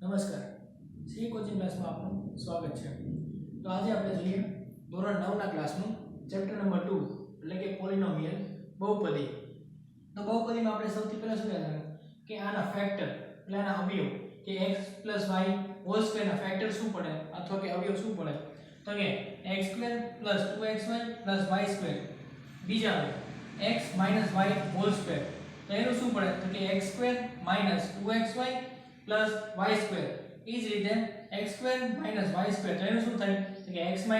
નમસ્કાર, C coaching ક્લાસમાં આપનું સ્વાગત છે. તો આજે આપણે જોઈએ ધોરણ 9 ના ક્લાસનું ચેપ્ટર નંબર 2 એટલે કે પોલિનોમિયલ બહુપદી. તો બહુપદીમાં આપણે સૌથી પહેલા શું કરવાનું કે આના ફેક્ટર એટલે આના અવયવ કે x y હોલ સ્ક્વેર ના ફેક્ટર શું પડે અથવા કે અવયવ શું પડે તો કે x square 2xy y square. બીજા x y હોલ સ્ક્વેર તો એનું શું પડે તો કે x square 2xy y square. એ જ રીતે x સ્ક્વેર y સ્ક્વેર તો એનું શું થાય તો કે x y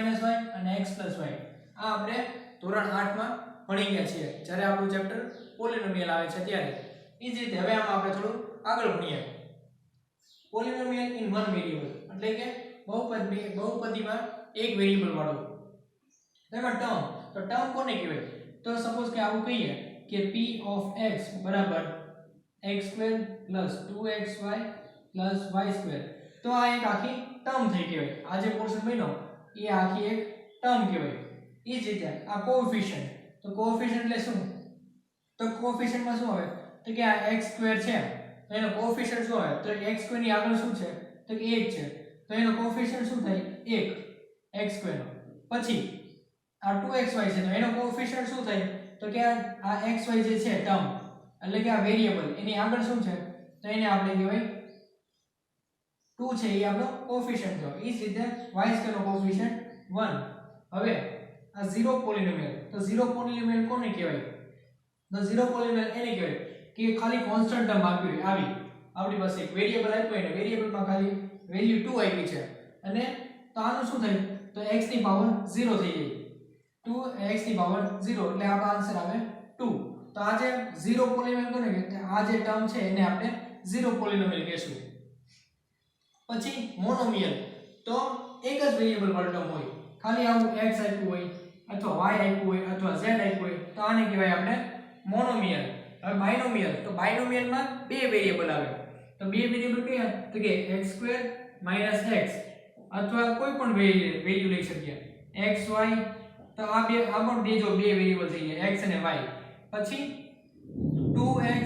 અને x y. આ આપણે ધોરણ 8 માં ભણી ગયા છીએ જ્યારે આપણું ચેપ્ટર પોલિનોમિયલ આવે છે ત્યારે. એ જ રીતે હવે આમાં આપણે થોડું આગળ ભણીએ. પોલિનોમિયલ ઇન વન વેરિયેબલ એટલે કે બહુપદીમાં એક વેરિયેબલ વાળું. તેમાં ટર્મ કોને કહેવાય તો સપોઝ કે આવું કહીએ કે p of x બરાબર x square 2xy y square. તો આ એક આખી ટર્મ થઈ કહેવાય. આ જે પોર્શન બન્યો એ આખી એક ટર્મ કહેવાય. એ જ રીતે આ કોએફિશિયન્ટ. તો કોએફિશિયન્ટ એટલે શું તો કોએફિશિયન્ટમાં શું આવે તો કે આ x સ્ક્વેર છે તો એનો કોએફિશિયન્ટ શું આવે તો x સ્ક્વેર ની આગળ શું છે તો કે 1 છે તો એનો કોએફિશિયન્ટ શું થાય 1 x સ્ક્વેર નો. પછી આ 2xy છે તો એનો કોએફિશિયન્ટ શું થાય તો કે આ xy જે છે ટર્મ એટલે કે આ વેરિયેબલ એની આગળ શું છે તો એને આપણે કહેવાય 2 છે એ આપણો કોએફિશિયન્ટ થયો. એ જ રીતે y સ્ક્વેર નો કોએફિશિયન્ટ 1. હવે આ ઝીરો પોલિનોમિયલ તો ઝીરો પોલિનોમિયલ કોને કહેવાય તો ઝીરો પોલિનોમિયલ એને કહેવાય કે ખાલી કોન્સ્ટન્ટ ટર્મ આવી આપણી પાસે એક વેરિયેબલ આપ્યો અને વેરિયેબલમાં ખાલી વેલ્યુ 2 આવી છે અને તો આનું શું થાય તો x ની પાવર 0 થઈ જાય. 2x ની પાવર 0 એટલે આપણો આન્સર આવે 2. તો આ જે ઝીરો પોલિનોમિયલ કોને કહેવાય આ જે ટર્મ છે એને આપણે ઝીરો પોલિનોમિયલ કહેશું. પછી મોનોમિયલ તો એક જ વેરિયેબલ વાળો ટર્મ હોય ખાલી આવું x આપ્યું હોય અથવા y આપ્યું હોય અથવા z આપ્યું હોય તો આને કહેવાય આપણે મોનોમિયલ. હવે બાયનોમિયલ તો બાયનોમિયલમાં બે વેરિયેબલ આવે તો બે વેરિયેબલ કયા તો કે x2 x અથવા કોઈ પણ વેલ્યુ લઈ શકીએ x y. તો આ પણ બે વેરિયેબલ થઈ ગયા x અને y. પછી 2x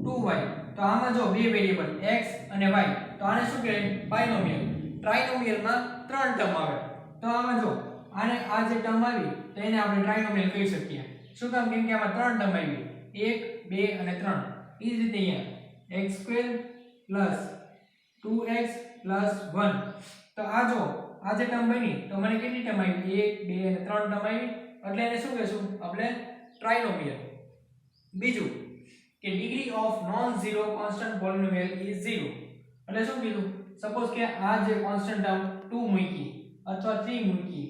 2y તો આમાં જો બે વેરિયેબલ x અને y તો આને શું કહેવાય બાયનોમિયલ. ટ્રાઇનોમિયલમાં ત્રણ ટર્મ આવે તો આમાં જો આને આ જે ટર્મ આવી તો એને આપણે ટ્રાઇનોમિયલ કહી શકીએ. શું કામ કેમ કે આમાં ત્રણ ટર્મ આવી 1 2 અને 3. એ જ રીતે અહીંયા x2 2x 1 તો આ જો આ જે ટર્મ બની તો મને કેટલી ટર્મ આવી 1 2 અને 3 ટર્મ આવી એટલે એને શું કહેશું આપણે ટ્રાઇનોમિયલ. બીજું કે degree of non zero constant પોલિનોમિયલ is 0 એટલે શું કીધું સપોઝ કે આ જે કોન્સ્ટન્ટ ટર્મ 2 મૂકી અથવા 3 મૂકી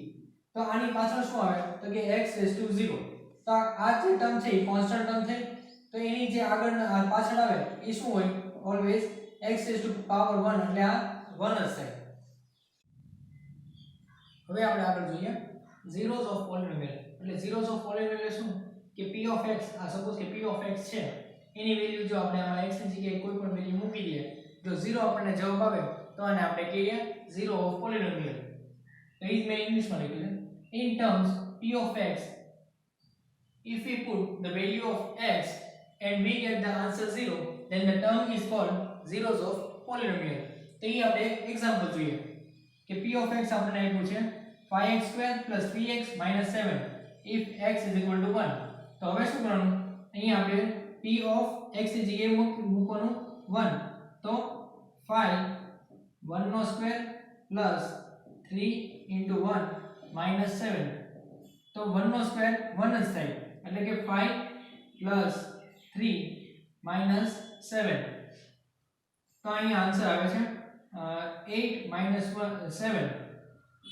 તો આની પાછળ શું આવે તો કે x⁻0. તો આ જે ટર્મ છે એ કોન્સ્ટન્ટ ટર્મ થઈ તો એની જે આગળ પાછળ આવે એ શું હોય ઓલવેઝ x⁻1 એટલે આ 1 જ થાય. હવે આપણે આગળ જોઈએ zeros of polynomial. એટલે zeros of polynomial શું કે p of x આ સપોઝ કે p of x છે એની વેલ્યુ જો આપણે આમાં x ની જગ્યાએ કોઈ પણ વેલ્યુ મૂકી દઈએ જો 0 આપણને જવાબ આવે તો આને આપણે કહીએ zero of polynomial. તો એ જ મેં ઇંગ્લિશમાં લખ્યું છે in terms p of x if we put the value of x and we get the answer 0 then the term is called zeros of polynomial. તો એ આપણે એક્ઝામ્પલ જોઈએ કે p of x આપણને આપ્યું છે 5x² 3x - 7 if x = 1. તો હવે શું કરવાનું અહીં આપણે p of x ની જગ્યાએ મૂકવાનું 1 તો 5 1 નો સ્ક્વેર 3 * 1 - 7 તો 1 નો સ્ક્વેર 1 જ થાય એટલે કે 5 + 3 - 7 તો અહીં આન્સર આવે છે 8 - 7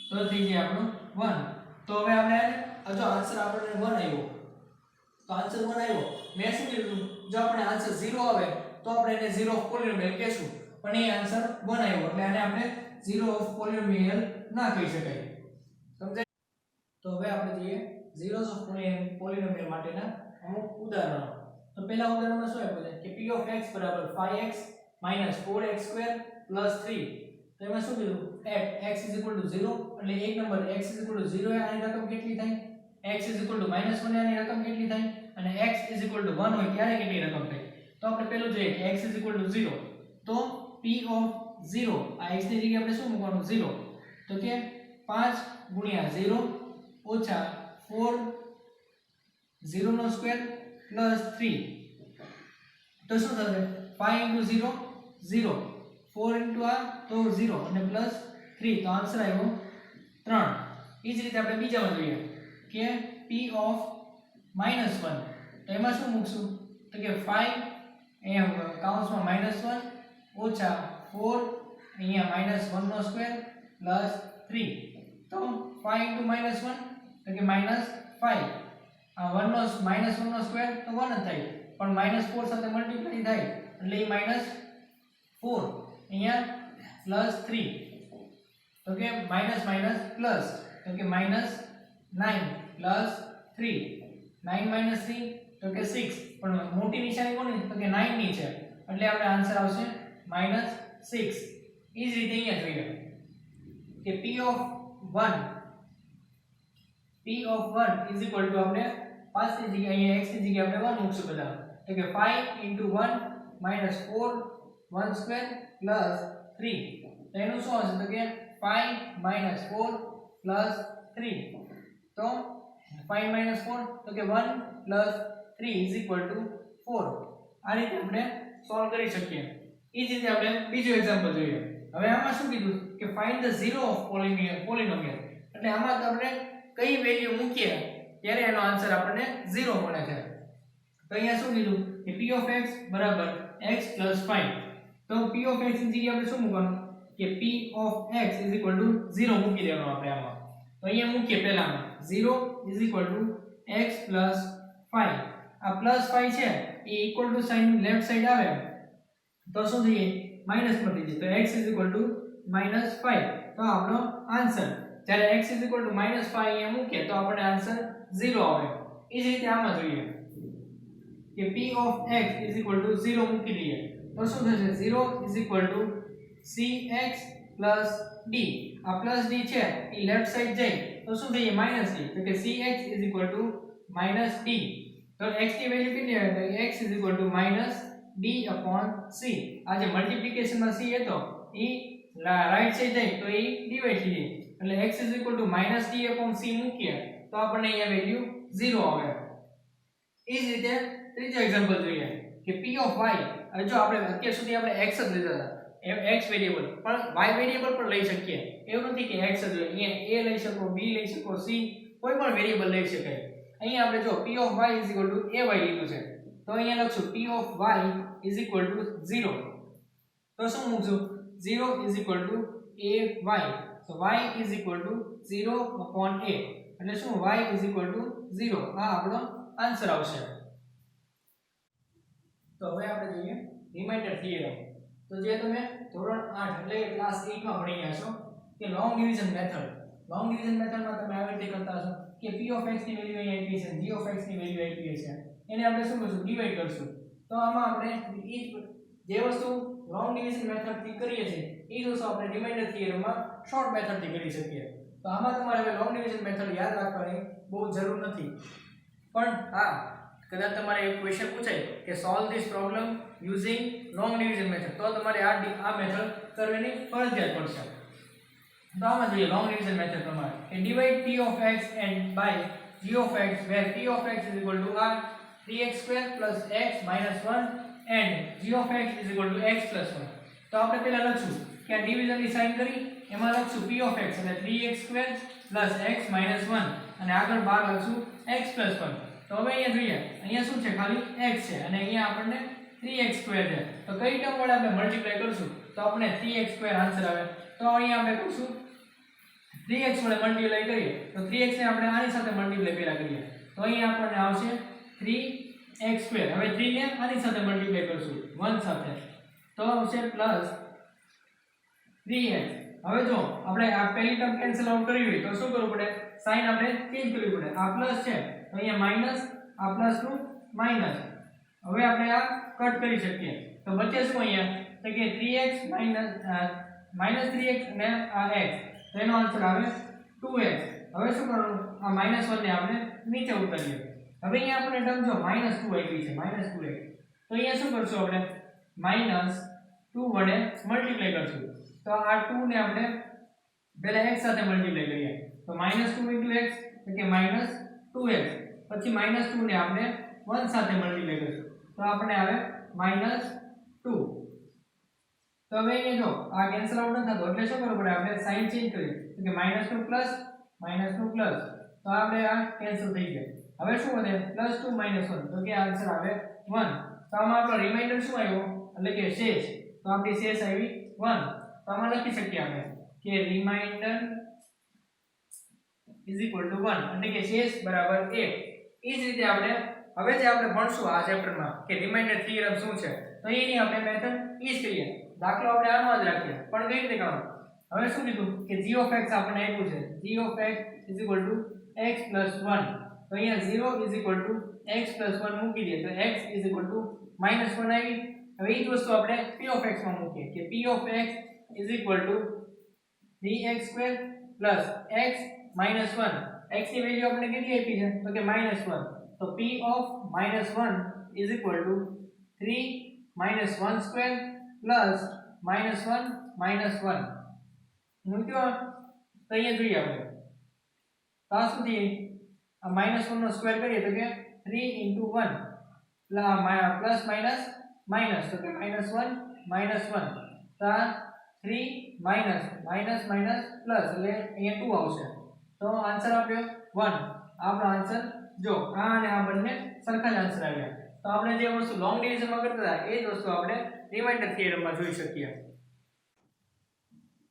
તો થઈ જાય આપણો 1. તો હવે આપણે જો આન્સર આપણને 1 આવ્યો તો આન્સર 1 આવ્યો મેં શું કીધું જો આપણે આન્સર 0 આવે તો આપણે એને ઝીરો ઓફ પોલિનોમિયલ કહેશું પણ એ આન્સર 1 આવ્યો એટલે આને આપણે ઝીરો ઓફ પોલિનોમિયલ ના કહી શકાય. સમજાય? તો હવે આપણે જોઈએ zeros of polynomial માટેના અમુક ઉદાહરણો. તો પહેલા ઉદાહરણમાં શું આપ્યું છે કે p of x બરાબર 5x - 4x² + 3. તો એમાં શું કીધું at x = 0 એટલે એક નંબર x = 0 આની રકમ કેટલી થાય x = -1 આની રકમ કેટલી થાય અને x = 1 હોય ત્યારે કેટલી રકમ થાય. તો આપણે પહેલું જોઈએ કે x = 0 તો p ઓફ 0 આ x ની જગ્યાએ આપણે શું મૂકવાનું 0 તો કે 5 ગુણ્યા 0 ઓછા 4 0 નો સ્ક્વેર પ્લસ 3 તો શું થશે 5 * 0 0 4 * આ તો 0 અને પ્લસ 3 તો આન્સર આવ્યો 3 એ જ રીતે આપણે બીજામાં જોઈએ કે p ઓફ -1 તો એમાં શું મૂકશું તો કે 5 અહીંયા કૌંસમાં -1 ઓછા 4 અહીંયા -1 નો સ્ક્વેર પ્લસ 3 તો 5 * -1 તો કે -5 આ 1 નો -1 નો સ્ક્વેર તો 1 જ થાય પણ -4 સાથે મલ્ટીપ્લાય થાય એટલે એ -4 અહીંયા પ્લસ 3 તો કે માઈનસ માઈનસ પ્લસ તો કે -9 પ્લસ 3 9 - 3 તો કે 6 પણ મોટી નિશાની કોની તો કે 9 ની છે એટલે આપણે આન્સર આવશે -6 ઈ જ રીતે અહીંયા જોઈએ કે p ઓફ 1 આપણે 5 ની જગ્યાએ અહીંયા x ની જગ્યાએ આપણે 1 મૂકશું બધા તો કે 5 * 1 - 4 1 સ્ક્વેર પ્લસ 3 તો એનું શું હશે તો કે 5 - 4 પ્લસ 3 તો 5 - 4 તો કે 1 પ્લસ 3 = 4 આ રીતે આપણે સોલ્વ કરી શકીએ એ જ રીતે આપણે બીજું એક્ઝામ્પલ જોઈએ હવે આમાં શું કીધું કે ફાઇન્ડ ધ ઝીરો ઓફ પોલિનોમિયલ એટલે આમાં તો આપણે કઈ વેલ્યુ મૂકીએ ત્યારે એનો આન્સર આપણને 0 મળે છે તો અહીંયા શું કીધું કે p of x બરાબર x + 5 તો p of x ની જગ્યાએ આપણે શું મૂકવાનું કે p of x = 0 મૂકી દેવાનું આપણે આમાં તો અહીંયા મૂકીએ પહેલામાં 0 = x + 5 આ +5 છે એ equal to sign left side આવે તો શું થઈએ માઈનસ માં થઈ જાય તો x -5 તો આપણો આન્સર જ્યારે x -5 અહીંયા મૂકીએ તો આપણને આન્સર 0 આવે એ જ રીતે આમાં જોઈએ કે p of x = 0 મૂકી દઈએ તો શું થશે 0 = cx + d આ પ્લસ d છે એ લેફ્ટ સાઈડ જાય તો શું થઈએ -d તો કે cx = -d તો x ની વેલ્યુ કેટલી આવે તો x -d/c આ જે મલ્ટીપ્લિકેશન માં c હતો એ રાઈટ સાઈડ જાય તો એ ડિવાઈડ થઈ જાય એટલે x -d/c મૂકીએ તો આપણને અહીંયા વેલ્યુ 0 આવે એ જ રીતે ત્રીજો એક્ઝામ્પલ જોઈએ કે p of y હવે જો આપણે અત્યાર સુધી આપણે x જ લીધા હતા x વેરીએબલ પણ y વેરીએબલ પણ લઈ શકીએ એવું નથી કે x જ અહીંયા a લઈ શકો b લઈ શકો c કોઈ પણ વેરીએબલ લઈ શકાય અહીંયા આપણે જો p of y = ay લીધું છે તો અહીંયા લખશું p of y = 0 તો શું મૂકશું 0 = ay so y = 0/a એટલે શું y = 0 આ આપણો આન્સર આવશે તો હવે આપણે જોઈએ રિમાઇન્ડર થિયરમ તો જે તમે ધોરણ 8 એટલે ક્લાસ 8 માં ભણી ગયા છો કે લોંગ ડિવિઝન મેથડમાં તમે આવી રીતે કરતા હશો કે p of x ની વેલ્યુ અહીં આપી છે g of x ની વેલ્યુ આપી છે એને આપણે શું કરશું ડિવાઈડ કરશું તો આમાં આપણે જે વસ્તુ લોંગ ડિવિઝન મેથડ થી કરીએ છીએ એ જ વસ્તુ આપણે રિમાઇન્ડર થિયરમમાં શોર્ટ મેથડ થી કરી શકીએ તો આમાં તમારે હવે લોંગ ડિવિઝન મેથડ યાદ રાખવાની બહુ જરૂર નથી પણ હા કદાચ તમારે એક ક્વેશ્ચન પૂછાય કે solve this problem using long division method તો તમારે આ મેથડ કરવાની ફરજિયાત પડશે તો આમાં જોઈએ લોંગ ડિવિઝન મેથડ પ્રમાણે કે divide p of x and by g of x where p of x = r 3x² + x - 1 and g of x = x + 1 તો આપણે પહેલા લખશું કે આ ડિવિઝન ની સાઇન કરી એમાં લખશું p of x એટલે 3x² + x - 1 અને આગળ બહાર લખશું x + 1 તો હવે અહીંયા જોઈએ અહીંયા શું છે ખાલી x છે અને અહીંયા આપણને 3x² છે તો કઈ ટર્મ વડે આપણે મલ્ટીપ્લાય કરશું તો આપણે 3x² આન્સર આવે તો અહીંયા આપણે કરશું 3x વડે મલ્ટીપ્લાય કરીએ તો 3x ને આપણે આની સાથે મલ્ટીપ્લાય પહેલા કરીએ તો અહીંયા આપણને આવશે 3x² હવે 3 ને આની સાથે મલ્ટીપ્લાય કરશું 1 સાથે તો આવશે +3x હવે જો આપણે આ પહેલી ટર્મ કેન્સલ આઉટ કરવી હોય તો શું કરવું પડે સાઇન આપણે ચેન્જ કરવી પડે આ પ્લસ છે તો અહીંયા માઈનસ આ પ્લસ નું માઈનસ હવે આપણે આ કટ કરી શકીએ તો બચે શું અહીંયા તો કે 3x -3x અને આ x તો એનો આન્સર આવે 2x હવે શું કરવાનું આ -1 ને આપણે નીચે ઉતારીએ હવે અહીંયા આપણે ટર્મ જો -2 આવી છે -2x તો અહીંયા શું કરશું આપણે 2 વડે મલ્ટીપ્લાય કરશું તો આ 2 ને આપણે પહેલા x સાથે મલ્ટીપ્લાય કરીએ તો -2 x એટલે કે -2x પછી -2 ને આપણે 1 સાથે મલ્ટીપ્લાય કરશું તો આપણે આવે -2 તો હવે અહીંયા જો આ કેન્સલ આઉટ ન થતો એટલે શું કરવું પડે આપણે સાઈન ચેન્જ કરીએ તો કે -2 પ્લસ તો આપણે આ કેન્સલ થઈ ગયા હવે શું વધે +2 -1 તો કે આન્સર આવે 1 તો આમાં આપણો રિમાઇન્ડર શું આવ્યો એટલે કે શેષ તો આપણી શેષ આવી 1 તો આમાં લખી શકીએ આપણે કે રિમાઇન્ડર = 1 એટલે કે શેષ બરાબર 1 એ જ રીતે આપણે હવે જે આપણે ભણશું આ ચેપ્ટરમાં કે રિમાઇન્ડર થિયરમ શું છે તો એની આપણે મેથડ ઈ જ કરીએ દાખલો આપણે આનો જ રાખીએ પણ કઈ રીતે કરવાનું હવે શું કીધું કે g of x આપણે આપ્યું છે g of x = x + 1 તો અહીંયા 0 = x + 1 મૂકી દઈએ તો x = -1 આવી હવે એ જ વસ્તુ આપણે p of x માં મૂકીએ કે p of x = 3x² + x - 1 x ની વેલ્યુ આપણે કેટલી આપી છે તો કે -1 તો p of -1 = 3 - 1² + -1 -1 મૂક્યો તો અહીંયા જોઈએ આપણે તો આ સુધી આ -1 નો સ્ક્વેર કરીએ તો કે 3 * 1 પ્લસ માઈનસ તો કે -1 -1 તો આ 3 માઈનસ પ્લસ એટલે અહીંયા 2 આવશે તો આન્સર આપ્યો 1 આપણો આન્સર જો આ અને આ બંને સરખા જ આન્સર આવ્યા તો આપણે જે વસ્તુ લોંગ ડિવિઝનમાં કરતા હતા એ જ વસ્તુ આપણે રિમાઇન્ડર થિયરમમાં જોઈ શકીએ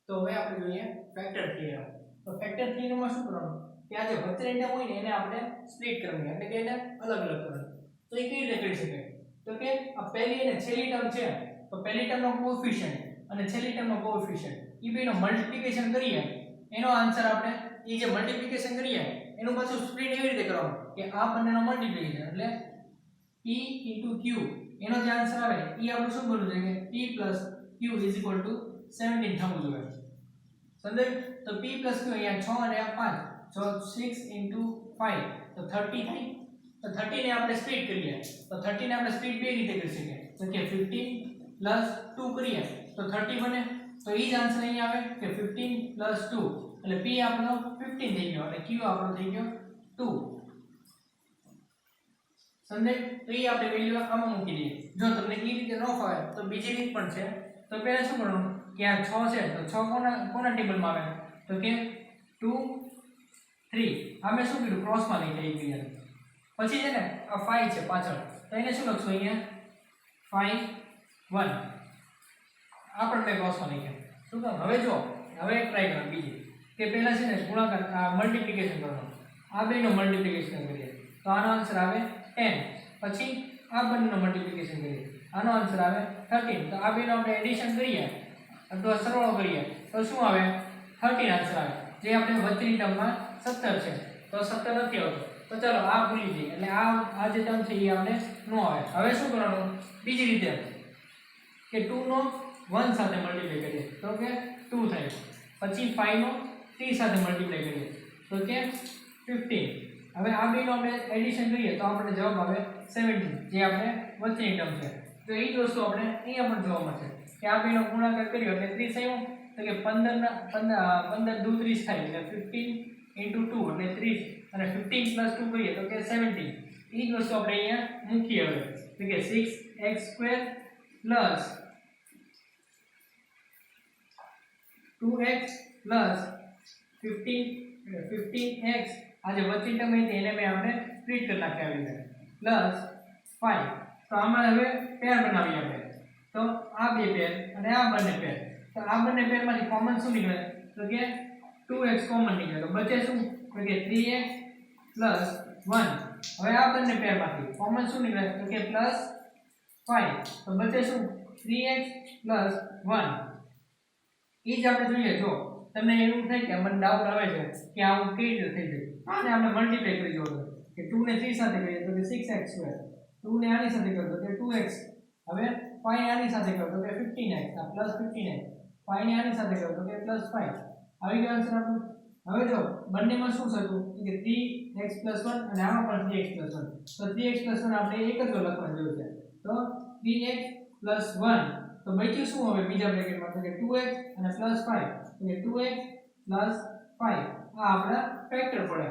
તો હવે આપણે જોઈએ ફેક્ટર થિયરમ તો ફેક્ટર થિયરમમાં શું કરવાનું કે આ જે વચ્ચેની ટર્મ હોય ને એને આપણે સ્પ્લિટ કરવાની એટલે કે એને અલગ કરવાની તો એ કેવી રીતે કરી શકાય તો કે આ પહેલી અને છેલ્લી ટર્મ છે તો પહેલી ટર્મનો કોએફિશિયન્ટ અને છેલ્લી ટર્મનો કોએફિશિયન્ટ એ બેનો મલ્ટીપ્લિકેશન કરીએ એનો આન્સર આપણે એ જે મલ્ટીપ્લિકેશન કરીએ એનું પાછું સ્પ્લિટ એવી રીતે કરવાનું કે આ બંનેનો મલ્ટીપ્લિકેશન એટલે p * q એનો જે આન્સર આવે એ આપણે શું બોલવું જોઈએ કે p + q = 17 થવું જોઈએ સમજાય તો p + q અહીંયા 6 અને 5 તો 6 * 5 તો 30 થાય તો 30 ને આપણે સ્પ્લિટ કરીએ તો 30 ને આપણે સ્પ્લિટ બે રીતે કરી શકીએ તો કે 15 + 2 કરીએ તો 30 બને તો એ જ આન્સર અહીંયા આવે કે 15 + 2 એટલે p આપણો 15 થઈ ગયો અને q આપણો થઈ ગયો 2 સમજાય તો એ આપણે વેલ્યુ આમાં મૂકી દઈએ જો તમને એ રીતે ન ફાવે તો બીજી રીત પણ છે તો પહેલા શું કરવાનું કે આ 6 છે તો 6 કોના ટેબલમાં આવે તો કે 2 3 અમે શું કર્યું ક્રોસમાં લઈ જઈએ ક્લિયર પછી છે ને આ 5 છે પાછળ તો એને શું લખશું અહીંયા 5 1 આ પણ મેં ક્રોસમાં લઈ ગયા શું કામ હવે જો હવે એક ટ્રાય કરો બીજી કે પહેલા છે ને ગુણાકાર આ મલ્ટીપ્લિકેશન કરવાનું આ બેનો મલ્ટીપ્લિકેશન કરીએ તો આનો આન્સર આવે 10 પછી આ બંનેનો મલ્ટીપ્લિકેશન કરીએ આનો આન્સર આવે 13 તો આ બેનો આપણે એડિશન કરીએ અથવા સરવાળો કરીએ તો શું આવે 13 આન્સર આવે જે આપણે વચ્ચેની ટર્મમાં 17 છે તો 17 નથી આવતો તો ચાલો આ ભૂલી જઈએ એટલે આ જે ટર્મ છે એ આપણે નો આવે હવે શું કરવાનું બીજી રીતે કે 2 નો 1 સાથે મલ્ટીપ્લાય કરીએ તો કે 2 થાય પછી 5 નો 3 સાથે મલ્ટીપ્લાય કરીએ તો કે 15 હવે આ બેનો આપણે એડિશન કરીએ તો આપણને જવાબ આવે 17 જે આપણે વચ્ચેની ટર્મ છે તો એ જ વસ્તુ આપણે અહીંયા પણ જોવા મળશે કે આ બેનો ગુણાકાર કર્યો એટલે 30 આવ્યો તો કે 15 દુ 30 થાય એટલે 15 * 2 એટલે 30 અને 15 + 2 કરીએ તો કે 17 એ જ વસ્તુ આપણે અહીંયા મૂકીએ હવે તો કે 6x² + 2x + 15x આ જે વચ્ચેની ટર્મ હતી એને મેં આપણે સ્પ્લિટ કરી નાખ્યા આવી રીતે +5 તો આમાં હવે પેર બનાવીએ આપણે તો આ બે પેર અને આ બંને પેર તો આ બંને પેરમાંથી કોમન શું નીકળે તો કે 2x કોમન નીકળે તો બચે શું તો કે 3x + 1 હવે આ બંને પેરમાંથી કોમન શું નીકળે તો કે +5 તો બચે શું 3x + 1 એ જ આપણે જોઈએ જો તમને એવું થાય કે મને ડાઉટ આવે છે કે આવું કેવી રીતે થઈ જાય આને આપણે મલ્ટીપ્લાય કરી જોવાનું કે 2 ને 3 સાથે કરીએ તો કે 6x², 2 ને આની સાથે કરો તો કે 2x, હવે 5 ને આની સાથે કરો તો કે 15x આ +15x, 5 ને આની સાથે કરો તો કે +5 આવી ગયો આન્સર આપણો હવે જો બંનેમાં શું થતું કે 3x + 1 અને આમાં પણ 3x + 1 તો 3x + 1 આપણે એક જ લખવાનું જેવું છે તો 3x + 1 તો બચ્યું શું હવે બીજા બ્રેકેટમાં તો કે 2x અને +5 એટલે 2x + 5 આ આપણા ફેક્ટર પડે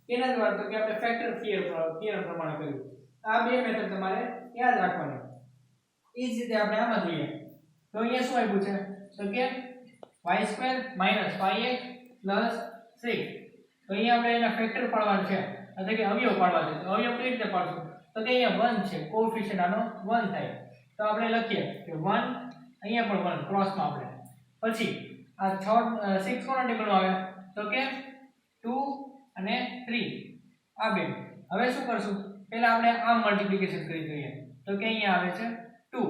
કેના દ્વારા તો કે આપણે ફેક્ટર થિયરમ પ્રમાણે કર્યું આ બે મેથડ તમારે યાદ રાખવાની એ જ રીતે આપણે આમાં જોઈએ તો અહીંયા શું આપ્યું છે તો કે y² - 5x + 6 તો અહીંયા આપણે એના ફેક્ટર પાડવાનું છે એટલે કે અવયવ પાડવા છે તો અવયવ કઈ રીતે પાડશું તો કે અહીંયા 1 છે કોએફિશિયન્ટ આનો 1 થાય તો આપણે લખીએ કે 1 અહીંયા પણ 1 ક્રોસમાં આપણે પછી આ 6 કોના ટેબલમાં આવે તો કે 2 અને 3 આ બે હવે શું કરશું પહેલા આપણે આમ મલ્ટીપ્લિકેશન કરી જોઈએ તો કે અહીંયા આવે છે 2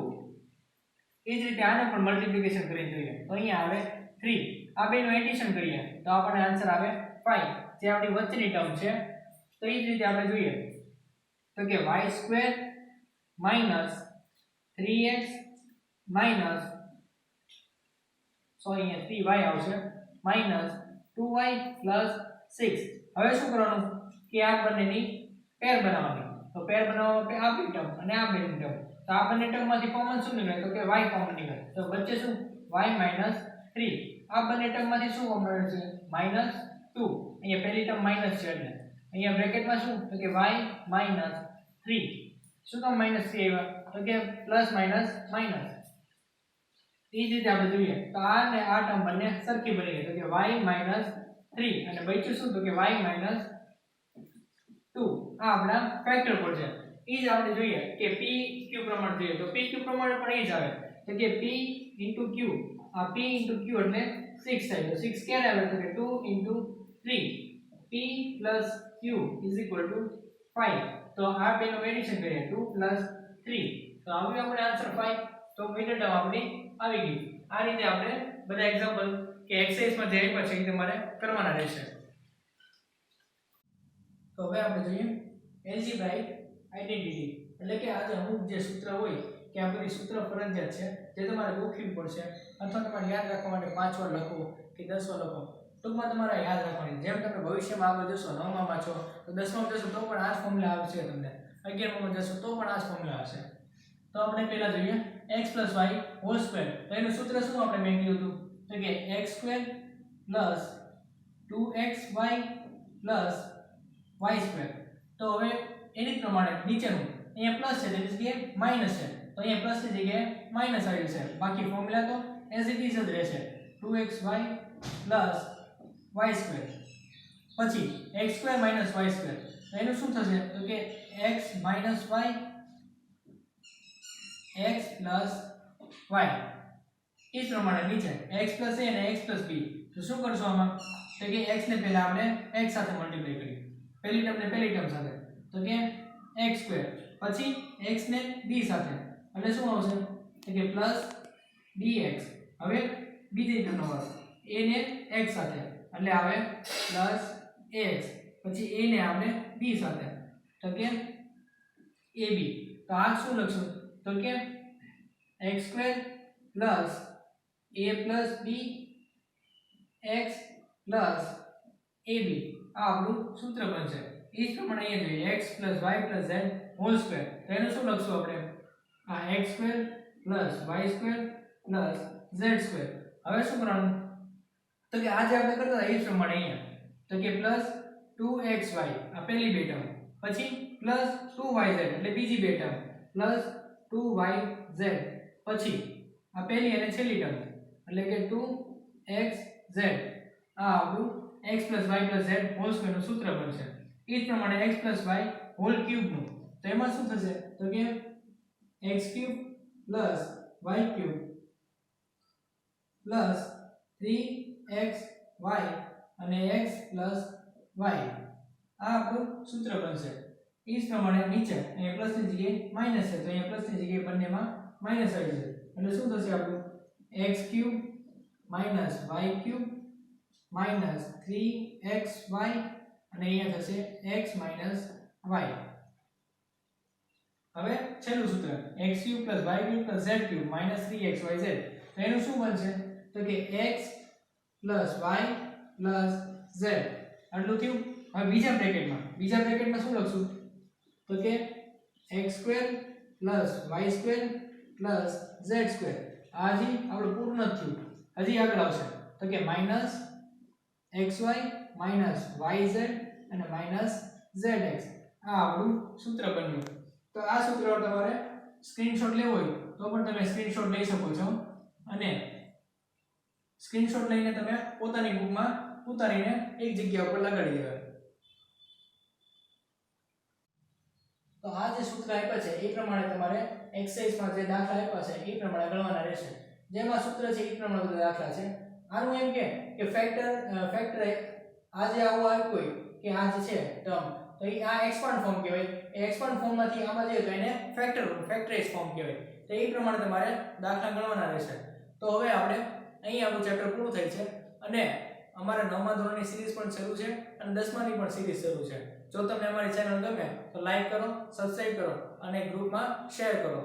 એ જ રીતે આને પણ મલ્ટીપ્લિકેશન કરી જોઈએ તો અહીંયા આવે 3 આ બેનું એડિશન કરીએ તો આપણને આન્સર આવે 5 જે આપણી વચ્ચેની ટર્મ છે તો એ જ રીતે આપણે જોઈએ તો કે y² - 3x minus sorry અહીંયા 3y આવશે minus 2y plus 6 હવે શું કરવાનું કે આ બંનેની પેર બનાવવાની તો પેર બનાવવા આ બે ટર્મ અને આ બે ટર્મ તો આ બંને ટર્મમાંથી કોમન શું નીકળે તો કે y કોમન નીકળે તો વચ્ચે શું y minus 3 આ બંને ટર્મમાંથી શું કોમન રહે છે minus 2 અહીંયા પહેલી ટર્મ માઈનસ છે એટલે અહીંયા બ્રેકેટમાં શું તો કે y minus 3 શું કામ minus 3 આવ્યા તો કે પ્લસ માઈનસ માઈનસ એ જ રીતે આપણે જોઈએ તો આ ને આ ટર્મ બંને સરખી બની ગઈ તો કે y minus 3 અને બચ્યું શું તો કે y minus 2 આ આપણા ફેક્ટર પર છે એ જ આપણે જોઈએ કે p q પ્રમાણે જોઈએ તો p q પ્રમાણે પણ એ જ આવે તો કે p q આ p q એટલે 6 થાય તો 6 ક્યારે આવે તો કે 2 3 p plus q is equal to 5 તો આ બેનું એડિશન કરીએ 2 plus 3 તો આવ્યું આપણે આન્સર 5 તો મિડલ ટર્મ આપણી આવી ગઈ આ રીતે આપણે બધા એક્ઝામ્પલ કે એક્સરસાઇઝમાં જે આપ્યા છે એ તમારે કરવાના રહેશે તો હવે આપણે જોઈએ એલ્જીબ્રાઇક આઇડેન્ટિટી એટલે કે આજે અમુક જે સૂત્ર હોય કે આ બધી સૂત્ર ફરજિયાત છે જે તમારે ગોખવી પડશે અથવા તમારે યાદ રાખવા માટે 5 વાર લખો કે 10 વાર લખો ટૂંકમાં તમારે યાદ રાખવાની જેમ તમે ભવિષ્યમાં આગળ જશો 9માં છો તો 10માં જશો તો પણ આ જ ફોર્મ્યુલા આવશે તમને 11માં જશો તો પણ આ જ ફોર્મ્યુલા આવશે તો આપણે પહેલા જોઈએ x + y હોલ સ્ક્વેર તો એનું સૂત્ર શું આપણે મેં કીધું હતું તો કે x² + 2xy + y² તો હવે એની પ્રમાણે નીચેનું અહીંયા પ્લસ છે તેની જગ્યાએ માઈનસ છે તો અહીંયા પ્લસ ની જગ્યાએ માઈનસ આવી જશે બાકી ફોર્મ્યુલા તો એઝ ઇટ ઇઝ જ રહેશે 2xy + y² પછી x² - y² તો એનું શું થશે તો કે x - y x plus y इस प्रमाणे नीचे x plus a અને x plus b તો શું કરશું આમાં તો કે x ને પહેલા આપણે x સાથે મલ્ટીપ્લાય કરીએ પહેલી ટર્મ ને પહેલી ટર્મ સાથે તો કે x² પછી x ને b સાથે એટલે શું આવશે તો કે પ્લસ bx હવે બીજી ટર્મ નો a ને x સાથે એટલે આવે પ્લસ ax પછી a ને આપણે b સાથે તો કે ab તો આ શું લખશું તો કે x² + a + b x + ab આ આપણું સૂત્ર બનશે એ જ પ્રમાણે અહીંયા જોઈએ x + y + z hall square તો એનું શું લખશું આપણે આ x² + y² + z² હવે શું કરવાનું તો કે આજે આપણે કરતા હતા એ જ પ્રમાણે અહીંયા તો કે +2xy આ પહેલી બે ટર્મ પછી +2yz એટલે બીજી બે ટર્મ +2yz પછી આ પહેલી અને છેલ્લી ટર્મ એટલે કે 2xz આ આપણું x + y + z whole square નું સૂત્ર બનશે એ જ પ્રમાણે x + y હોલ ક્યુબ નું તો એમાં શું થશે તો કે x³ + y³ + 3xy અને x + y આ આપણું સૂત્ર બનશે એ જ પ્રમાણે નીચે અહીંયા પ્લસ ની જગ્યાએ માઈનસ છે તો અહીંયા પ્લસ ની જગ્યાએ બંનેમાં માઈનસ આવી જશે એટલે શું થશે આપણું x³ - y³ - 3xy અને અહીંયા થશે x - y હવે છેલ્લું સૂત્ર x³ + y³ + z³ - 3xyz તો એનું શું બનશે તો કે x + y + z આટલું થયું હવે બીજા બ્રેકેટમાં શું લખશું તો કે x² + y² + z² આ હજી આપણું પૂરું નથી થયું, હજી આગળ આવશે તો કે માઈનસ xy માઈનસ yz અને માઈનસ zx. આ આપણું સૂત્ર બન્યું. તો આ સૂત્ર તમારે સ્ક્રીનશોટ લેવો હોય તો પણ તમે સ્ક્રીનશોટ લઈ શકો છો અને સ્ક્રીનશોટ લઈને તમે પોતાની બુકમાં ઉતારીને એક જગ્યા ઉપર લગાડી દેવા. તો આ જે સૂત્ર આપ્યા છે એ પ્રમાણે તમારે એક્સરસાઇઝમાં જે દાખલા આપ્યા છે એ પ્રમાણે ગણવાના રહેશે. જેમાં સૂત્ર છે એ પ્રમાણે બધા દાખલા છે. આનું એમ કે ફેક્ટર આ જે આવું આપ્યું હોય કે આ જે છે ટર્મ તો એ આ એક્સપાન્ડ ફોર્મ કહેવાય. એ એક્સપાન્ડ ફોર્મમાંથી આમાં જઈએ તો એને ફેક્ટરાઇઝ ફોર્મ કહેવાય. તો એ પ્રમાણે તમારે દાખલા ગણવાના રહેશે. તો હવે આપણે અહીં આપણું ચેપ્ટર પૂરું થાય છે અને અમારા 9મા ધોરણની સિરીઝ પણ શરૂ છે અને 10માની પણ સિરીઝ શરૂ છે. જો તમને અમારી ચેનલ ગમે તો લાઈક કરો, સબસ્ક્રાઇબ કરો અને ગ્રુપમાં શેર કરો.